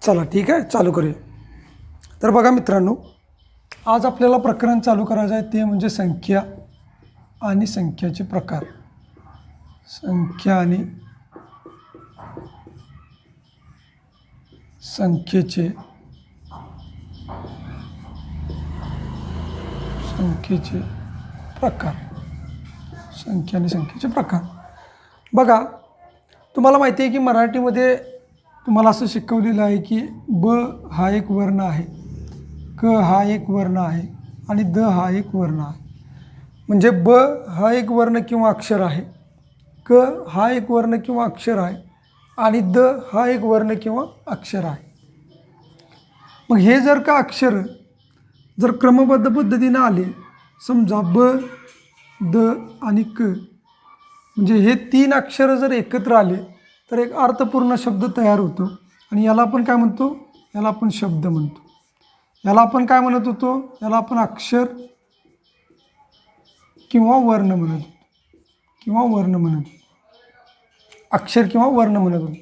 चला ठीक आहे, चालू करूया. तर बघा मित्रांनो, आज आपल्याला प्रकरण चालू करायचं आहे ते म्हणजे संख्या आणि संख्याचे प्रकार. संख्या आणि संख्येचे प्रकार. संख्या आणि संख्येचे प्रकार. बघा, तुम्हाला माहिती आहे की मराठीमध्ये तुम्हाला असं शिकवलेलं आहे की ब हा एक वर्ण आहे, क हा एक वर्ण आहे आणि द हा एक वर्ण आहे. म्हणजे ब हा एक वर्ण किंवा अक्षर आहे, क हा एक वर्ण किंवा अक्षर आहे आणि द हा एक वर्ण किंवा अक्षर आहे. मग हे जर का अक्षर जर क्रमबद्ध पद्धतीनं आले, समजा ब, द आणि क, म्हणजे हे तीन अक्षरं जर एकत्र आले तर एक अर्थपूर्ण शब्द तयार होतो. आणि याला आपण काय म्हणतो? याला आपण शब्द म्हणतो. याला आपण काय म्हणत होतो? याला आपण अक्षर किंवा वर्ण म्हणत होतो. अक्षर किंवा वर्ण म्हणत होतो.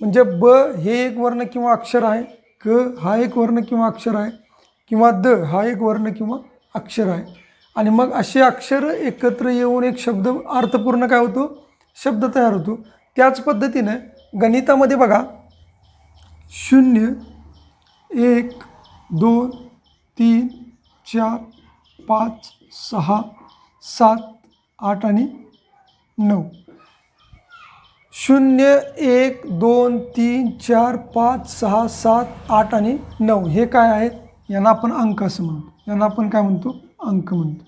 म्हणजे ब हे एक वर्ण किंवा अक्षर आहे, क हा एक वर्ण किंवा अक्षर आहे, किंवा द हा एक वर्ण किंवा अक्षर आहे. आणि मग असे अक्षर एकत्र येऊन एक शब्द अर्थपूर्ण काय होतो? शब्द तयार होतो. त्याच पद्धतीने गणितामध्ये बघा, 0, 1, 2, 3, 4, 5, 6, 7, 8 आणि 9. 0, 1, 2, 3, 4, 5, 6, 7, 8 आणि 9 हे काय आहेत? यांना आपण अंक असं म्हणतो. यांना आपण काय म्हणतो? अंक म्हणतो.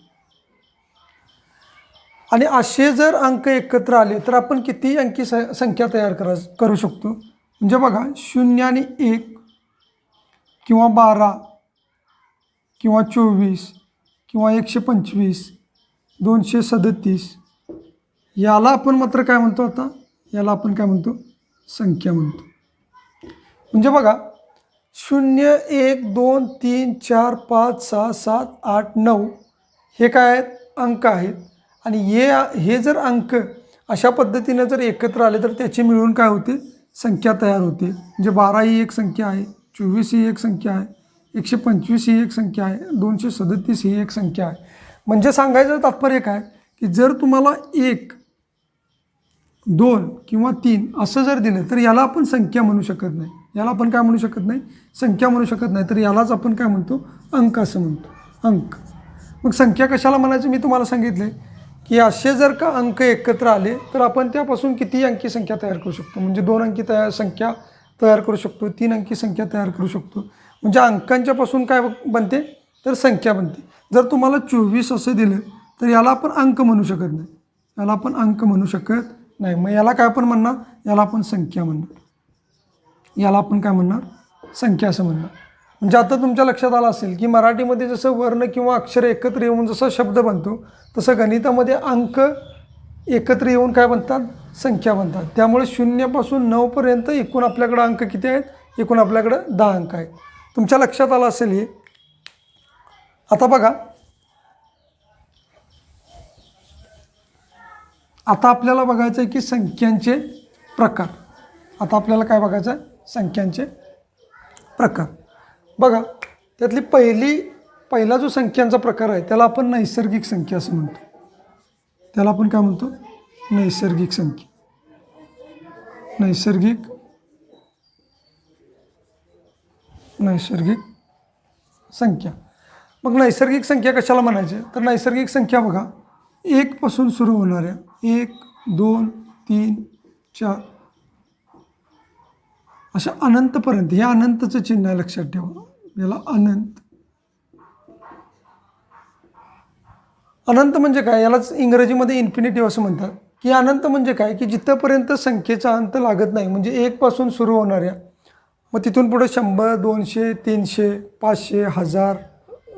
आणि असे जर अंक एकत्र आले तर आपण किती अंकी संख्या तयार करू शकतो? म्हणजे बघा, 0 आणि 1 किंवा 12 किंवा 24 किंवा 125, 237 याला आपण मात्र काय म्हणतो? आता याला आपण काय म्हणतो? संख्या म्हणतो. म्हणजे बघा, 0, 1, 2, 3, 4, 5, 6, 7, 8, 9 हे काय आहेत? अंक आहेत. आणि हे जर अंक अशा पद्धतीने जर एकत्र आले तर त्याची मिळून काय होते? संख्या तयार होते. म्हणजे 12 ही एक संख्या आहे, 24 ही एक संख्या आहे, 125 ही एक संख्या आहे, 237 ही एक संख्या आहे. म्हणजे सांगायचं तात्पर्य काय की जर तुम्हाला 1, 2 किंवा 3 असं जर दिलं तर याला आपण संख्या म्हणू शकत नाही. याला आपण काय म्हणू शकत नाही? संख्या म्हणू शकत नाही. तर यालाच आपण काय म्हणतो? अंक असं म्हणतो. अंक. मग संख्या कशाला म्हणायचं मी तुम्हाला सांगितले की असे जर का अंक एकत्र आले तर आपण त्यापासून किती अंकी संख्या तयार करू शकतो? म्हणजे 2 अंकी संख्या तयार करू शकतो, 3 अंकी संख्या तयार करू शकतो. म्हणजे अंकांच्यापासून काय बनते? तर संख्या बनते. जर तुम्हाला 24 असं दिलं तर याला आपण अंक म्हणू शकत नाही. याला आपण अंक म्हणू शकत नाही. मग याला काय आपण म्हणणार? याला आपण संख्या म्हणणार. याला आपण काय म्हणणार? संख्या असं म्हणणार. म्हणजे आता तुमच्या लक्षात आलं असेल की मराठीमध्ये जसं वर्ण किंवा अक्षर एकत्र येऊन जसा शब्द बनतो तसं गणितामध्ये अंक एकत्र येऊन काय बनतात? संख्या बनतात. त्यामुळे 0 पासून 9 पर्यंत एकूण आपल्याकडं अंक किती आहेत? एकूण आपल्याकडं 10 अंक आहेत. तुमच्या लक्षात आलं असेल हे. आता बघा, आता आपल्याला बघायचं आहे की संख्यांचे प्रकार. आता आपल्याला काय बघायचं आहे? संख्यांचे प्रकार. बघा, त्यातली पहिला जो संख्यांचा प्रकार आहे त्याला आपण नैसर्गिक संख्या असं म्हणतो. त्याला आपण काय म्हणतो? नैसर्गिक संख्या. नैसर्गिक संख्या. मग नैसर्गिक संख्या कशाला म्हणायचे? तर नैसर्गिक संख्या बघा, 1 पासून सुरू होणाऱ्या 1, 2, 3, 4 अशा अनंतपर्यंत. हे अनंतचं चिन्ह आहे, लक्षात ठेवा. याला अनंत. अनंत म्हणजे काय? यालाच इंग्रजीमध्ये इन्फिनिटिव्ह असं म्हणतात. की अनंत म्हणजे काय? की जिथंपर्यंत संख्येचा अंत लागत नाही. म्हणजे 1 पासून सुरू होणाऱ्या, मग तिथून पुढे 100, 200, 300, 500, 1000,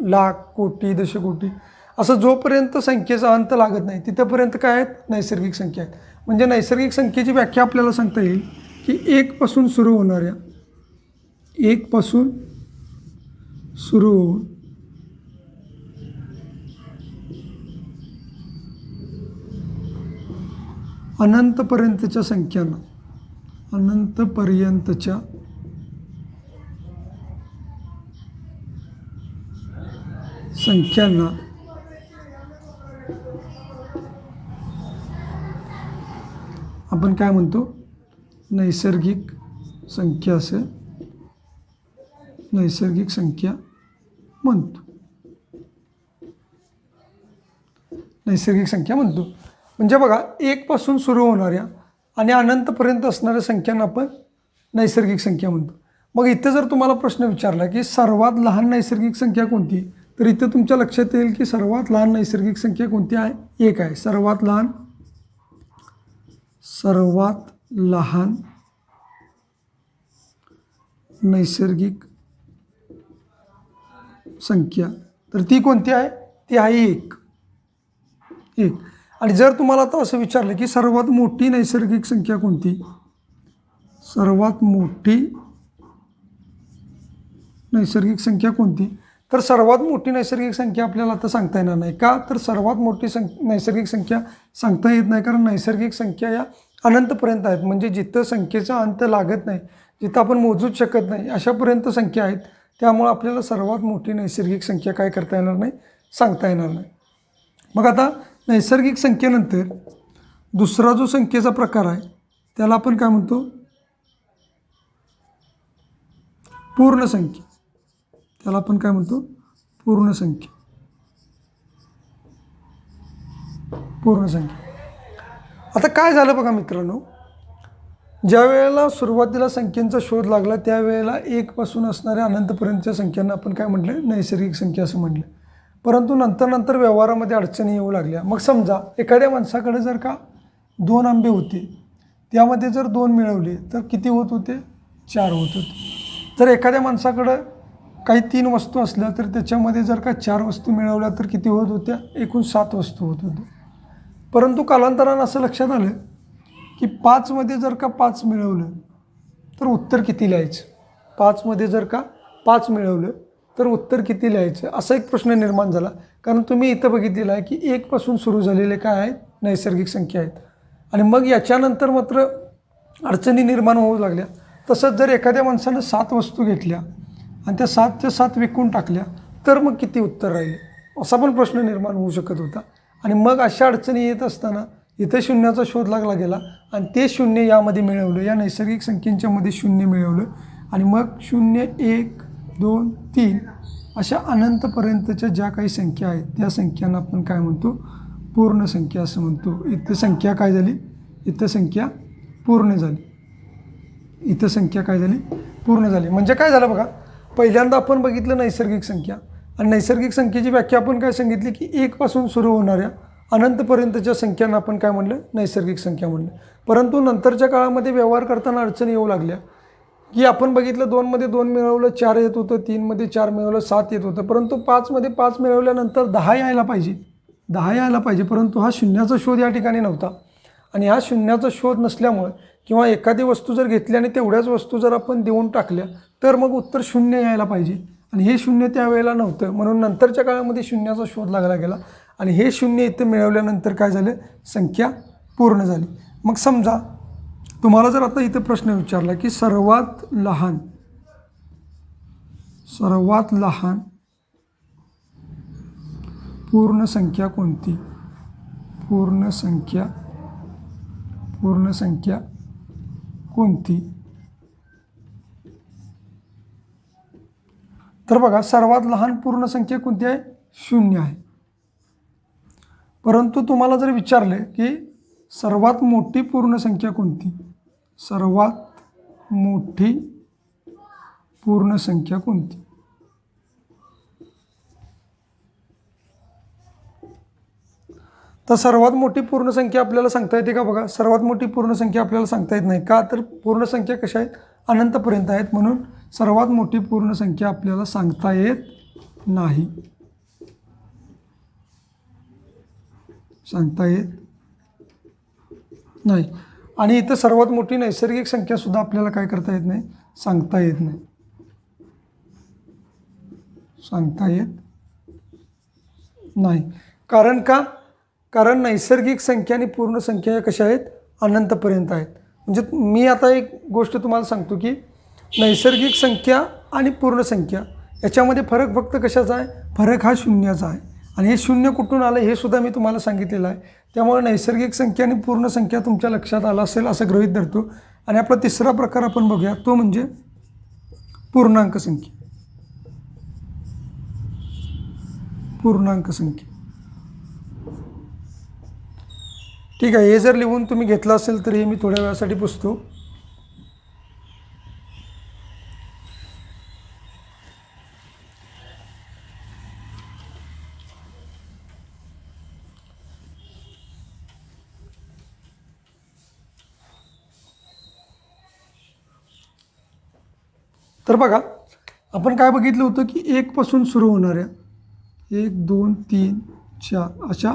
लाख, कोटी, दशकोटी असं जोपर्यंत संख्येचा अंत लागत नाही तिथंपर्यंत काय आहेत? नैसर्गिक संख्या आहेत. म्हणजे नैसर्गिक संख्येची व्याख्या आपल्याला सांगता येईल की 1 पासून सुरू होणाऱ्या, 1 पासून सुरू होऊन अनंतपर्यंतच्या संख्यांना, अनंतपर्यंतच्या संख्यांना आपण काय म्हणतो, नैसर्गिक संख्या असे नैसर्गिक संख्या म्हणतो. नैसर्गिक संख्या म्हणतो म्हणजे बघा, 1 पासून सुरू होणाऱ्या आणि अनंतपर्यंत असणाऱ्या संख्यांना आपण नैसर्गिक संख्या म्हणतो. मग इथं जर तुम्हाला प्रश्न विचारला की सर्वात लहान नैसर्गिक संख्या कोणती, तर इथं तुमच्या लक्षात येईल की सर्वात लहान नैसर्गिक संख्या कोणती आहे, 1 आहे. सर्वात लहान नैसर्गिक संख्या, तर ती कोणती आहे, ती आहे 1. आणि जर तुम्हाला आता असं विचारलं की सर्वात मोठी नैसर्गिक संख्या कोणती, सर्वात मोठी नैसर्गिक संख्या कोणती, तर सर्वात मोठी नैसर्गिक संख्या आपल्याला आता सांगता येणार नाही. का, तर सर्वात मोठी नैसर्गिक संख्या सांगता येत नाही, कारण नैसर्गिक संख्या या अनंतपर्यंत आहेत. म्हणजे जिथं संख्येचा अंत लागत नाही, जिथं आपण मोजूच शकत नाही, अशापर्यंत संख्या आहेत. त्यामुळे आपल्याला सर्वात मोठी नैसर्गिक संख्या काय करता येणार नाही, सांगता येणार नाही. मग आता नैसर्गिक संख्येनंतर दुसरा जो संख्येचा प्रकार आहे त्याला आपण काय म्हणतो, पूर्ण संख्या. त्याला आपण काय म्हणतो, पूर्ण संख्या. पूर्ण संख्या. आता काय झालं बघा मित्रांनो, ज्या वेळेला सुरुवातीला संख्येचा शोध लागला त्यावेळेला 1 पासून असणाऱ्या अनंतपर्यंतच्या संख्यांना आपण काय म्हटलं, नैसर्गिक संख्या असं म्हटलं. परंतु नंतर व्यवहारामध्ये अडचणी येऊ लागल्या. मग समजा एखाद्या माणसाकडे जर का 2 आंबे होते, त्यामध्ये जर 2 मिळवले तर किती होत होते, 4 होत होते. जर एखाद्या माणसाकडं काही 3 वस्तू असल्या तर त्याच्यामध्ये जर का 4 वस्तू मिळवल्या तर किती होत होत्या, एकूण 7 वस्तू होत होत्या. परंतु कालांतरानं असं लक्षात आलं की 5 मध्ये जर का 5 मिळवलं तर उत्तर किती लिहायचं, 5 मध्ये जर का 5 मिळवलं तर उत्तर किती लिहायचं, असा एक प्रश्न निर्माण झाला. कारण तुम्ही इथं बघितलेलं आहे की 1 पासून सुरू झालेले काय आहेत, नैसर्गिक संख्या आहेत. आणि मग याच्यानंतर मात्र अडचणी निर्माण होऊ लागल्या. तसंच जर एखाद्या माणसानं 7 वस्तू घेतल्या आणि त्या 7च्या 7 विकून टाकल्या तर मग किती उत्तर राहिले, असा पण प्रश्न निर्माण होऊ शकत होता. आणि मग अशा अडचणी येत असताना इथे शून्याचा शोध लागला गेला आणि ते शून्य यामध्ये मिळवलं, या नैसर्गिक संख्येच्या मध्ये शून्य मिळवलं. आणि मग 0, 1, 2, 3 अशा अनंतपर्यंतच्या ज्या काही संख्या आहेत त्या संख्यांना आपण काय म्हणतो, पूर्ण संख्या असं म्हणतो. इथं संख्या काय झाली, इथं संख्या पूर्ण झाली. इथं संख्या काय झाली, पूर्ण झाली. म्हणजे काय झालं बघा, पहिल्यांदा आपण बघितलं नैसर्गिक संख्या, आणि नैसर्गिक संख्येची व्याख्या आपण काय सांगितली की 1 पासून सुरू होणाऱ्या अनंतपर्यंतच्या संख्यांना आपण काय म्हणलं, नैसर्गिक संख्या म्हणलं. परंतु नंतरच्या काळामध्ये व्यवहार करताना अडचणी येऊ लागल्या की आपण बघितलं 2 मध्ये 2 मिळवलं 4 येत होतं, 3 मध्ये 4 मिळवलं 7 येत होतं. परंतु 5 मध्ये 5 मिळवल्यानंतर 10 यायला पाहिजे. परंतु हा शून्याचा शोध या ठिकाणी नव्हता. आणि हा शून्याचा शोध नसल्यामुळे किंवा एखादी वस्तू जर घेतली आणि तेवढ्याच वस्तू जर आपण देऊन टाकल्या तर मग उत्तर 0 यायला पाहिजे. आणि हे 0 त्यावेळेला नव्हतं, म्हणून नंतरच्या काळामध्ये शून्याचा शोध लागला गेला. आणि हे 0 इथं मिळवल्यानंतर काय झालं, संख्या पूर्ण झाली. मग समजा तुम्हाला जर आता इथं प्रश्न विचारला की सर्वात लहान पूर्ण संख्या कोणती, पूर्ण संख्या कोणती, तर बघा सर्वात लहान पूर्ण संख्या कोणती आहे, 0 आहे. परंतु तुम्हाला जर विचारले की सर्वात मोठी पूर्ण संख्या कोणती, सर्वात मोठी पूर्ण संख्या कोणती, तर सर्वात मोठी पूर्ण संख्या आपल्याला सांगता येते का, बघा सर्वात मोठी पूर्ण संख्या आपल्याला सांगता येत नाही. का, तर पूर्ण संख्या कशा आहेत, अनंतपर्यंत आहेत. म्हणून सर्वात मोठी पूर्ण संख्या आपल्याला सांगता येत नाही, सांगता येत नाही. आणि इथं सर्वात मोठी नैसर्गिक संख्या सुद्धा आपल्याला काय करता येत नाही, सांगता येत नाही, सांगता येत नाही. कारण का, कारण नैसर्गिक संख्या आणि पूर्ण संख्या या कशा आहेत, अनंतपर्यंत आहेत. म्हणजे मी आता एक गोष्ट तुम्हाला सांगतो की नैसर्गिक संख्या आणि पूर्ण संख्या याच्यामध्ये फरक फक्त कशाचा आहे, फरक हा शून्याचा आहे. आणि हे शून्य कुठून आलं हे सुद्धा मी तुम्हाला सांगितलेलं आहे. त्यामुळे नैसर्गिक संख्या आणि पूर्ण संख्या तुमच्या लक्षात आला असेल असं गृहीत धरतो. आणि आपला तिसरा प्रकार आपण बघूया, तो म्हणजे पूर्णांक संख्या. पूर्णांक संख्या ठीक आहे. हे जर लिहून तुम्ही घेतलं असेल तर हे मी थोड्या वेळासाठी पुसतो. तर बघा, आपण काय बघितलं होतं की 1 पासून सुरू होणाऱ्या 1 2 3 4 अशा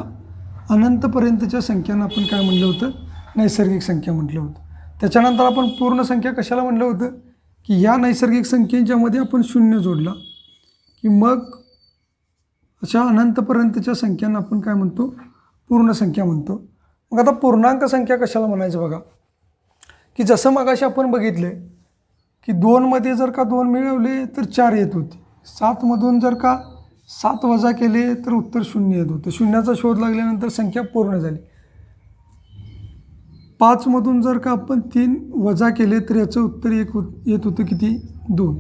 अनंतपर्यंतच्या संख्यांना आपण काय म्हटलं होतं, नैसर्गिक संख्या म्हटलं होतं. त्याच्यानंतर आपण पूर्ण संख्या कशाला म्हटलं होतं की या नैसर्गिक संख्येच्यामध्ये आपण शून्य जोडला की मग अशा अनंतपर्यंतच्या संख्यांना आपण काय म्हणतो, पूर्ण संख्या म्हणतो. मग आता पूर्णांक संख्या कशाला म्हणायचं बघा, की जसं मगाशी आपण बघितले की 2मध्ये जर का 2 मिळवले तर 4 येत होते. 7मधून जर का 7 वजा केले तर उत्तर 0 येत होतं. शून्याचा शोध लागल्यानंतर संख्या पूर्ण झाली. 5मधून जर का आपण 3 वजा केले तर याचं उत्तर 1 येत होतं किती, 2.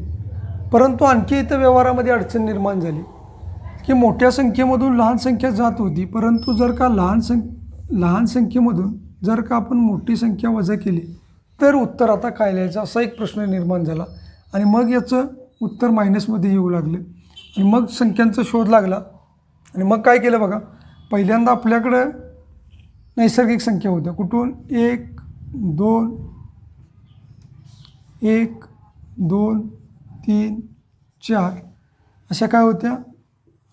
परंतु आणखी इथं व्यवहारामध्ये अडचण निर्माण झाली की मोठ्या संख्येमधून लहान संख्या जात होती, परंतु जर का लहान संख्येमधून जर का आपण मोठी संख्या वजा केली तर उत्तर आता काय लिहायचं असा एक प्रश्न निर्माण झाला. आणि मग याचं उत्तर मायनसमध्ये येऊ लागले. आणि मग संख्यांचा शोध लागला. आणि मग काय केलं बघा, पहिल्यांदा आपल्याकडं नैसर्गिक संख्या होत्या. कुठून, 1 2 1 2 3 4 अशा काय होत्या,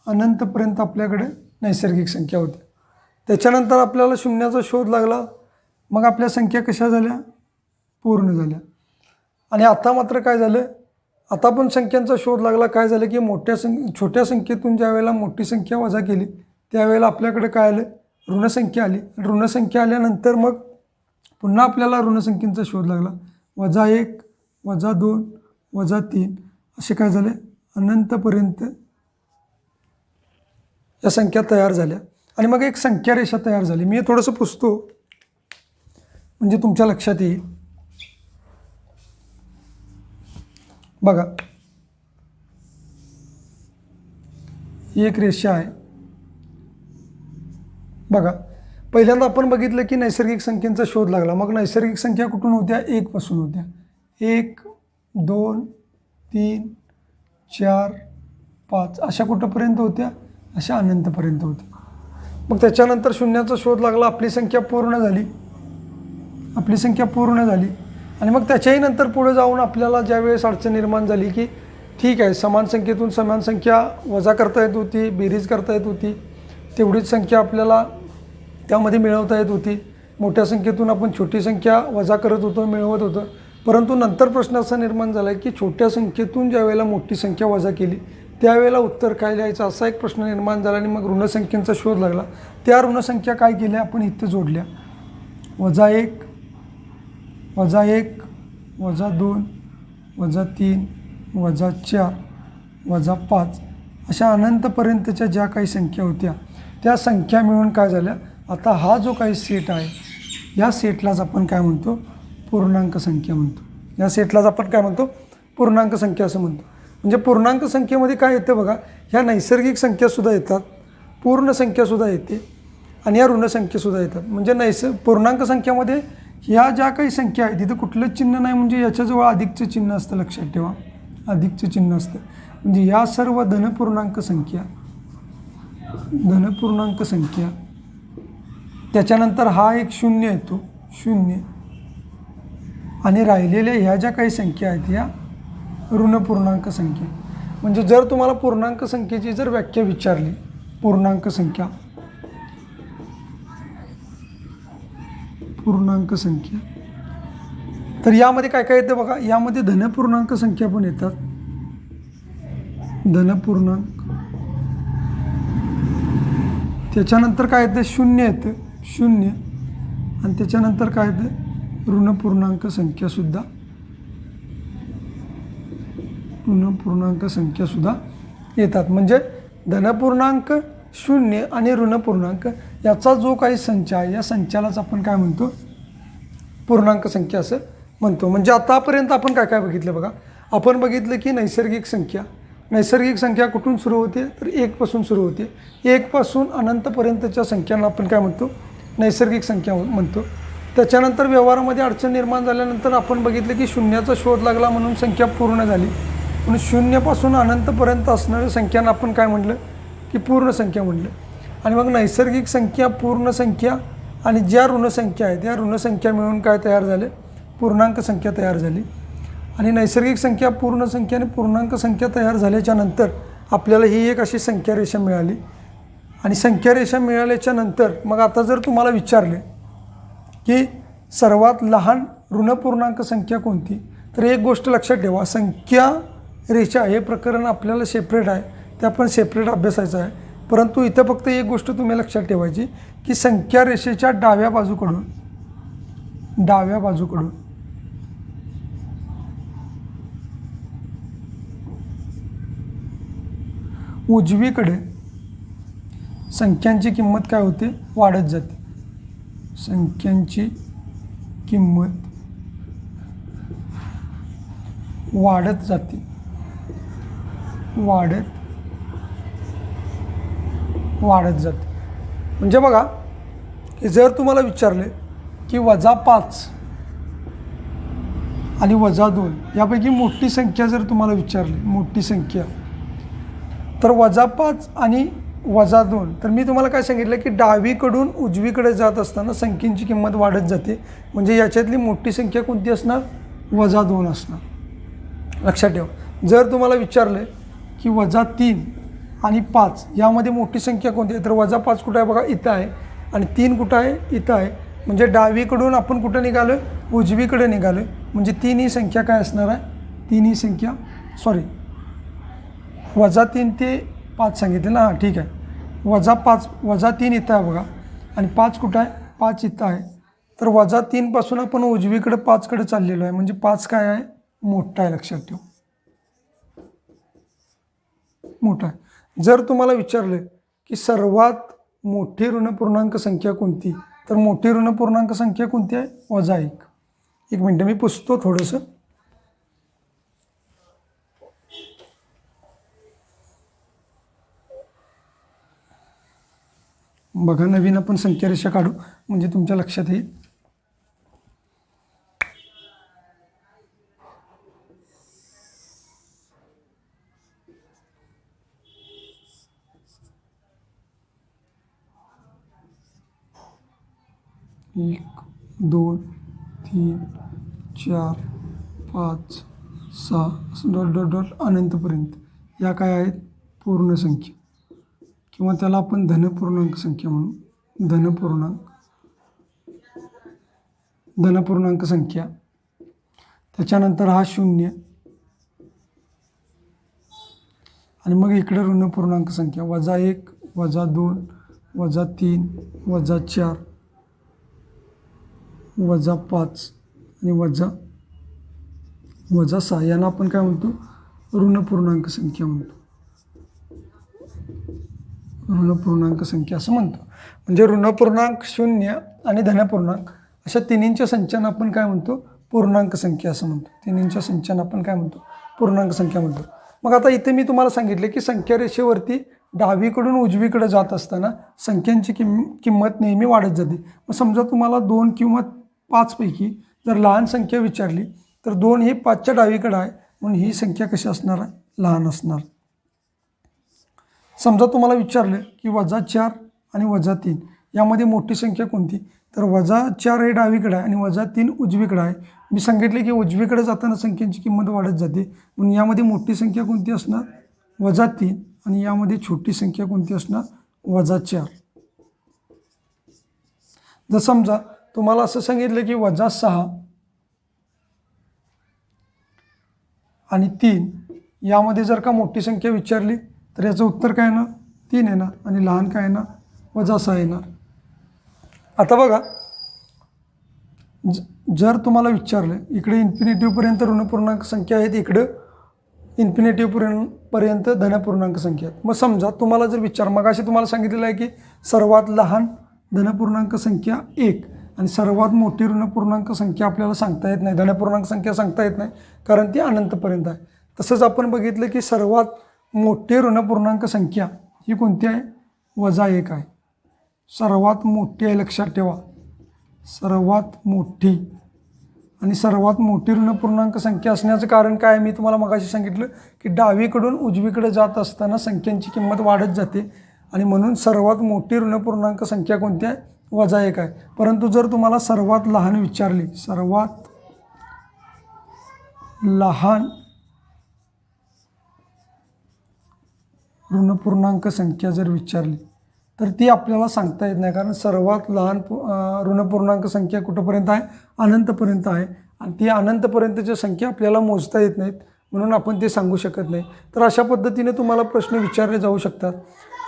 अनंतपर्यंत आपल्याकडे नैसर्गिक संख्या होत्या. त्याच्यानंतर आपल्याला शून्याचा शोध लागला. मग आपल्या संख्या कशा झाल्या, पूर्ण झाल्या. आणि आता मात्र काय झालं, आता पण संख्यांचा शोध लागला. काय झालं की छोट्या संख्येतून ज्या वेळेला मोठी संख्या वजा केली त्यावेळेला आपल्याकडे काय आलं, ऋणसंख्या आली. ऋणसंख्या आल्यानंतर मग पुन्हा आपल्याला ऋणसंख्येचा शोध लागला. -1 -2 -3 असे काय झाले, अनंतपर्यंत या संख्या तयार झाल्या. आणि मग एक संख्या रेषा तयार झाली. मी हे थोडंसं पुसतो म्हणजे तुमच्या लक्षात येईल. बघा, ही एक रेषा आहे. बघा, पहिल्यांदा आपण बघितलं की नैसर्गिक संख्येचा शोध लागला. मग नैसर्गिक संख्या कुठून होत्या, 1 पासून होत्या. 1 2 3 4 5 अशा कुठंपर्यंत होत्या, अशा अनंतपर्यंत होत्या. मग त्याच्यानंतर शून्याचा शोध लागला. आपली संख्या पूर्ण झाली. आणि मग त्याच्याही नंतर पुढे जाऊन आपल्याला ज्यावेळेस अडचण निर्माण झाली की ठीक आहे, समान संख्येतून समान संख्या वजा करता येत होती, बेरीज करता येत होती, तेवढीच संख्या आपल्याला त्यामध्ये मिळवता येत होती. मोठ्या संख्येतून आपण छोटी संख्या वजा करत होतो, मिळवत होतो. परंतु नंतर प्रश्न असा निर्माण झाला की छोट्या संख्येतून ज्या वेळेला मोठी संख्या वजा केली त्यावेळेला उत्तर काय लिहायचं असा एक प्रश्न निर्माण झाला. आणि मग ऋणसंख्येचा शोध लागला. त्या ऋणसंख्या काय केल्या, आपण इथं जोडल्या. -1 -1 -2 -3 -4 -5 अशा अनंतपर्यंतच्या ज्या काही संख्या होत्या त्या संख्या मिळून काय झाल्या, आता हा जो काही सेट आहे या सेटलाच आपण काय म्हणतो, पूर्णांक संख्या म्हणतो. या सेटलाच आपण काय म्हणतो, पूर्णांक संख्या असं म्हणतो. म्हणजे पूर्णांक संख्येमध्ये काय येतं बघा, ह्या नैसर्गिक संख्यासुद्धा येतात, पूर्ण संख्यासुद्धा येते आणि या ऋणसंख्येसुद्धा येतात. म्हणजे पूर्णांक संख्यामध्ये ह्या ज्या काही संख्या आहेत तिथं कुठलंच चिन्ह नाही, म्हणजे याच्याजवळ अधिकचं चिन्ह असतं, लक्षात ठेवा, अधिकचं चिन्ह असतं. म्हणजे या सर्व धनपूर्णांक संख्या त्याच्यानंतर हा एक 0 येतो, 0. आणि राहिलेल्या ह्या ज्या काही संख्या आहेत या ऋणपूर्णांक संख्या. म्हणजे जर तुम्हाला पूर्णांक संख्येची जर व्याख्या विचारली, पूर्णांक संख्या तर यामध्ये काय काय येतं बघा, यामध्ये धनपूर्णांक संख्या पण येतात, धनपूर्णांक. त्याच्यानंतर काय येतं, 0 येतं, 0. आणि त्याच्यानंतर काय येतं, ऋणपूर्णांक संख्यासुद्धा येतात. म्हणजे धनपूर्णांक, शून्य आणि ऋणपूर्णांक याचा जो काही संच आहे या संचालाच आपण काय म्हणतो, पूर्णांक संख्या असं म्हणतो. म्हणजे आतापर्यंत आपण काय काय बघितलं बघा. आपण बघितलं की नैसर्गिक संख्या कुठून सुरू होते, तर 1 पासून सुरू होते. 1 पासून अनंतपर्यंतच्या संख्यांना आपण काय म्हणतो, नैसर्गिक संख्या म्हणतो. त्याच्यानंतर व्यवहारामध्ये अडचण निर्माण झाल्यानंतर आपण बघितलं की शून्याचा शोध लागला म्हणून संख्या पूर्ण झाली. म्हणून 0 पासून अनंतपर्यंत असणाऱ्या संख्यांना आपण काय म्हटलं की पूर्ण संख्या म्हटलं. आणि मग नैसर्गिक संख्या, पूर्ण संख्या आणि ज्या ऋणसंख्या आहेत त्या ऋणसंख्या मिळून काय तयार झाले, पूर्णांक संख्या तयार झाली. आणि नैसर्गिक संख्या, पूर्ण संख्या आणि पूर्णांक संख्या तयार झाल्याच्या नंतर आपल्याला ही एक अशी संख्या रेषा मिळाली. आणि संख्या रेषा मिळाल्याच्या नंतर मग आता जर तुम्हाला विचारले की सर्वात लहान ऋणपूर्णांक संख्या कोणती, तर एक गोष्ट लक्षात ठेवा, संख्या रेषा हे प्रकरण आपल्याला सेपरेट आहे, ते आपण सेपरेट अभ्यासायचं आहे. परंतु इथं फक्त एक गोष्ट तुम्ही लक्षात ठेवायची की संख्या रेषेच्या डाव्या बाजूकडून उजवीकडे संख्यांची किंमत काय होते, वाढत जाते. संख्यांची किंमत वाढत जाते. म्हणजे बघा की जर तुम्हाला विचारले की -5 आणि -2 यापैकी मोठी संख्या जर तुम्हाला विचारली, मोठी संख्या, तर -5 आणि -2, तर मी तुम्हाला काय सांगितलं की डावीकडून उजवीकडे जात असताना संख्येची किंमत वाढत जाते. म्हणजे याच्यातली मोठी संख्या कोणती असणार, -2 असणार. लक्षात ठेवा. जर तुम्हाला विचारलं की -3 आणि 5 यामध्ये मोठी संख्या कोणती आहे, तर -5 कुठं आहे बघा, इथं आहे. आणि 3 कुठं आहे, इथं आहे. म्हणजे डावीकडून आपण कुठं निघालो, उजवीकडे निघालो. म्हणजे 3 ही संख्या काय असणार आहे, 3 ही संख्या -3 ते 5 सांगितलं ना, हां ठीक आहे. -3 इथं आहे बघा. आणि 5 कुठं आहे, 5 इथं आहे. तर -3 पासून आपण उजवीकडे 5 कडे चाललेलो आहे. म्हणजे 5 काय आहे, मोठा आहे. लक्षात ठेव, मोठा आहे. जर तुम्हाला विचारलं की सर्वात मोठी ऋणपूर्णांक संख्या कोणती, तर मोठी ऋणपूर्णांक संख्या कोणती आहे, -1. एक मिनटं मी पुसतो थोडंसं. बघा, नवीन आपण संख्या रेषा काढू म्हणजे तुमच्या लक्षात येईल. एक, 2, 3, 4, 5, 6 ... अनंतपर्यंत या काय आहेत, पूर्ण संख्या, किंवा त्याला आपण धनपूर्णांक संख्या म्हणू. धनपूर्णांक संख्या. त्याच्यानंतर हा 0 आणि मग इकडे ऋणपूर्णांक संख्या, -1, -2, -3, -4, -5 आणि -6 यांना आपण काय म्हणतो, ऋणपूर्णांक संख्या म्हणतो. ऋणपूर्णांक संख्या असं म्हणतो. म्हणजे ऋणपूर्णांक, शून्य आणि धनपूर्णांक अशा तिन्हींच्या संचांना आपण काय म्हणतो, पूर्णांक संख्या असं म्हणतो. तिन्हींच्या संचांना आपण काय म्हणतो, पूर्णांक संख्या म्हणतो. मग आता इथे मी तुम्हाला सांगितले की संख्या रेषेवरती डावीकडून उजवीकडे जात असताना संख्यांची किंमत नेहमी वाढत जाते. मग समजा तुम्हाला 2 किंवा 5 पैकी जर लहान संख्या विचारली, तर 2 ही 5च्या डावीकडे आहे, म्हणून ही संख्या कशी असणार आहे, लहान असणार. समजा तुम्हाला विचारलं की -4 आणि -3 यामध्ये मोठी संख्या कोणती, तर -4 हे डावीकडे आहे आणि -3 उजवीकडे आहे. मी सांगितले की उजवीकडे जाताना संख्यांची किंमत वाढत जाते, म्हणून यामध्ये मोठी संख्या कोणती असणार, -3, आणि यामध्ये छोटी संख्या कोणती असणार, -4. जर समजा तुम्हाला असं सांगितलं की -6 आणि 3 यामध्ये जर का मोठी संख्या विचारली, तर याचं उत्तर काय येणार, 3 येणार. आणि लहान काय येणार, -6 येणार. आता बघा, जर तुम्हाला विचारलं, इकडे इन्फिनिटिव्हपर्यंत ऋणपूर्णांक संख्या आहेत, इकडं इन्फिनिटीपर्यंत धनपूर्णांक संख्या आहेत. मग समजा तुम्हाला जर विचार, मग अशी तुम्हाला सांगितलेलं आहे की सर्वात लहान धनपूर्णांक संख्या 1 आणि सर्वात मोठी ऋणपूर्णांक संख्या आपल्याला सांगता येत नाही, धनपूर्णांक संख्या सांगता येत नाही कारण ती अनंतपर्यंत आहे. तसंच आपण बघितलं की सर्वात मोठी ऋणपूर्णांक संख्या ही कोणती आहे? -1 आहे. सर्वात मोठी आहे, लक्षात ठेवा, सर्वात मोठी. आणि सर्वात मोठी ऋणपूर्णांक संख्या असण्याचं कारण काय आहे? मी तुम्हाला मगाशी सांगितलं की डावीकडून उजवीकडे जात असताना संख्यांची किंमत वाढत जाते आणि म्हणून सर्वात मोठी ऋणपूर्णांक संख्या कोणती आहे? -1 आहे. परंतु जर तुम्हाला सर्वात लहान विचारली, सर्वात लहान ऋणपूर्णांक संख्या जर विचारली तर ती आपल्याला सांगता येत नाही, कारण सर्वात लहान ऋणपूर्णांक संख्या कुठंपर्यंत आहे? अनंतपर्यंत आहे. आणि ती अनंतपर्यंतची संख्या आपल्याला मोजता येत नाहीत, म्हणून आपण ते सांगू शकत नाही. तर अशा पद्धतीने तुम्हाला प्रश्न विचारले जाऊ शकतात.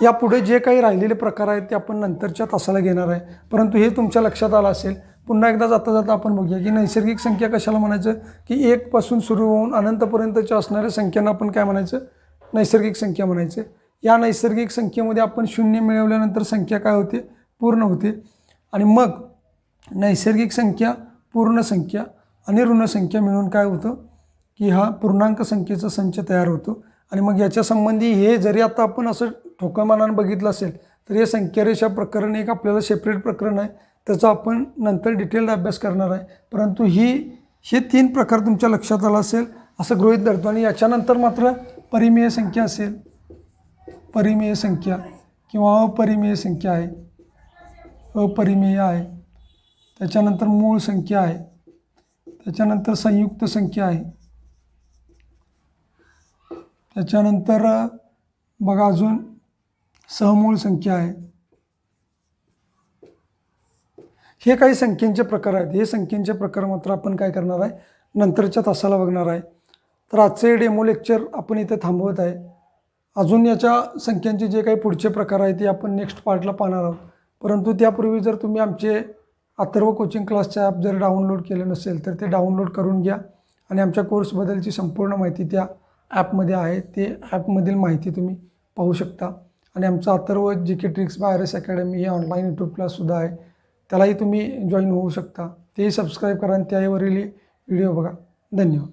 यापुढे जे काही राहिलेले प्रकार आहेत ते आपण नंतरच्या तासाला घेणार आहे, परंतु हे तुमच्या लक्षात आलं असेल. पुन्हा एकदा जाता जाता आपण बघूया की नैसर्गिक संख्या कशाला म्हणायचं? की 1 पासून सुरू होऊन अनंतपर्यंतच्या असणाऱ्या संख्यांना आपण काय म्हणायचं? नैसर्गिक संख्या म्हणायचं. या नैसर्गिक संख्येमध्ये आपण 0 मिळवल्यानंतर संख्या काय होते? पूर्ण होते. आणि मग नैसर्गिक संख्या, पूर्ण संख्या आणि ऋणसंख्या मिळून काय होतं? की हा पूर्णांक संख्येचा संच तयार होतो. आणि मग याच्या संबंधी हे जरी आता आपण असं ठोकमानानं बघितलं असेल तर हे संख्यारेषा प्रकरण एक आपल्याला सेपरेट प्रकरण आहे, त्याचा आपण नंतर डिटेल्ड अभ्यास करणार आहे. परंतु हे 3 प्रकार तुमच्या लक्षात आला असेल असं गृहीत धरतो. आणि याच्यानंतर मात्र परिमेय संख्या असेल, परिमेय संख्या किंवा अपरिमेय संख्या आहे, अपरिमेय आहे. त्याच्यानंतर मूळ संख्या आहे, त्याच्यानंतर संयुक्त संख्या आहे, त्याच्यानंतर बघा अजून सहमूळ संख्या आहे. हे काही संख्येचे प्रकार आहेत. हे संख्येचे प्रकार मात्र आपण काय करणार आहे? नंतरच्या तासाला बघणार आहे. तर आजचे डेमो लेक्चर आपण इथे थांबवत आहे. अजून याच्या संख्यांचे जे काही पुढचे प्रकार आहेत ते आपण नेक्स्ट पार्टला पाहणार आहोत. परंतु त्यापूर्वी जर तुम्ही आमचे अथर्व कोचिंग क्लासचे ॲप जर डाउनलोड केलं नसेल तर ते डाउनलोड करून घ्या आणि आमच्या कोर्सबद्दलची संपूर्ण माहिती त्या ॲपमध्ये आहे. ते ॲपमधील माहिती तुम्ही पाहू शकता. आणि आमचा Atharva GK tricks bye RS academy हे ऑनलाईन यूट्यूब क्लाससुद्धा आहे, त्यालाही तुम्ही जॉईन होऊ शकता. तेही सबस्क्राईब करा आणि त्यावरील व्हिडिओ बघा. धन्यवाद.